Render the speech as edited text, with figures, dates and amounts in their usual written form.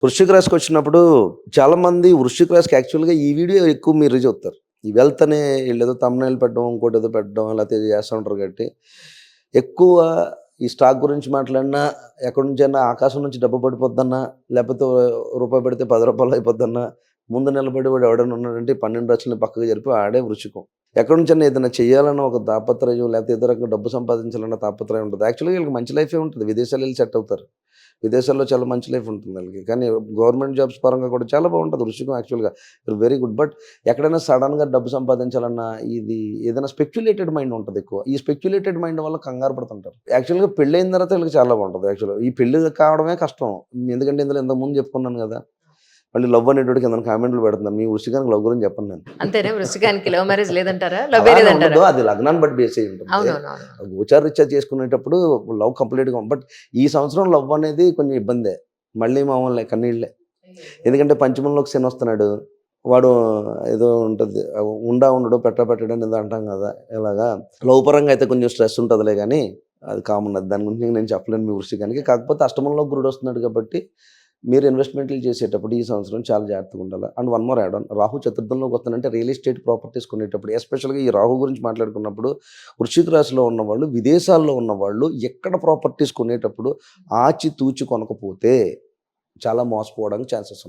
వృశ్చిక రాశికి వచ్చినప్పుడు చాలామంది వృశ్చిక రాశికి యాక్చువల్‌గా ఈ వీడియో ఎక్కువ మీరు చూస్తారు. ఈ వెల్త్ అనే ఈళ్ళేదో థంబ్‌నెయిల్ పెట్టడం, ఇంకోటేదో పెట్టడం లేకపోతే ఏదో చేస్తా ఉంటారు కాబట్టి, ఎక్కువ ఈ స్టాక్ గురించి మాట్లాడినా, ఎక్కడి నుంచైనా ఆకాశం నుంచి డబ్బు పడిపోద్దన్నా, లేకపోతే రూపాయి పెడితే రూ. 10 అయిపోద్దన్నా, ముందు నిలబడి వాడు ఎవడైనా ఉన్నాడంటే 12 రాశులని పక్కకు జరిపి ఆడే వృశ్చికం. ఎక్కడి నుంచైనా ఏదైనా చేయాలన్న ఒక తాపత్రయం, లేకపోతే ఏదో రకంగా డబ్బు సంపాదించాలన్న తాపత్రయం ఉంటది. యాక్చువల్‌గా వీళ్ళకి మంచి లైఫే ఉంటది. విదేశాలెళ్లి సెట్ అవుతారు. విదేశాల్లో చాలా మంచి లైఫ్ ఉంటుంది ఆళ్ళకి. కానీ గవర్నమెంట్ జాబ్స్ పరంగా కూడా చాలా బావుంటది వృశ్చికం యాక్చువల్‌గా. Very good. బట్ ఎక్కడైనా సడెన్‌గా డబ్బు సంపాదించాలన్నా ఇది ఏదైనా స్పెక్యులేటెడ్ మైండ్ ఉంటది ఎక్కువ. ఈ స్పెక్యులేటెడ్ మైండ్ వల్ల కంగారు పడుతుంటారు. యాక్చువల్‌గా పెళ్లయిన తర్వాత వీళ్ళకి చాలా బావుంటది యాక్చువల్‌గా. ఈ పెళ్లి కావడమే కష్టం. ఎందుకంటే ఇందులో ఇంతకుముందు చెప్పుకున్నాను గదా! మళ్ళీ లవ్ అనేటోడికి కిందన కామెంట్‌లు పెడుతున్నారు. మీ వృశ్చికానికి లవ్ గురించి చెప్పను నేను. అంతేనా? వృశ్చికానికి లవ్ మ్యారేజ్ లేదంటారా? లవ్వే అలా అని లేదంటారా? ఉండదు. అది లగ్నాన్ని బట్టి బేస్ అయ్యి ఉంటుంది. అవునవునవును. గోచారరీత్యా చేసుకునేటప్పుడు లవ్ కంప్లీట్‌గా బట్ ఈ సంవత్సరం లవ్ అనేది కొంచెం ఇబ్బందే. మళ్ళీ మామూలే కన్నీళ్ళే. ఎందుకంటే పంచమంలోకి శనొస్తున్నాడు. వాడు ఏదో ఉంటది. ఉండడు, పెట్టడం ఏదో అంటాం గదా! ఇలాగా లవ్ పరంగా అయితే కొంచెం స్ట్రెస్ ఉంటదిలే గానీ, అది కామన్ అది. దాని గురించి నేను చెప్పలేను మీ వృశ్చికానికి. కాకపోతే అష్టమంలో గురుడొస్తున్నాడు కాబట్టి, మీరు ఇన్వెస్ట్‌మెంట్లు చేసేటప్పుడు ఈ సంవత్సరం చాలా జాగ్రత్తగా ఉండాలి. And one more add on Rahu చతుర్థంలోకి వస్తున్నాడంటే రియల్ ఎస్టేట్ ప్రాపర్టీస్ కొనేటప్పుడు ఎస్పెషల్‌గా ఈ రాహు గురించి మాట్లాడుకున్నప్పుడు వృశ్చిక రాశిలో ఉన్నవాళ్ళు, విదేశాల్లో ఉన్నవాళ్ళు ఎక్కడ ప్రాపర్టీస్ కొనేటప్పుడు ఆచితూచి కొనకపోతే చాలా మోసపోవడానికి ఛాన్సెస్ ఉన్నాయి.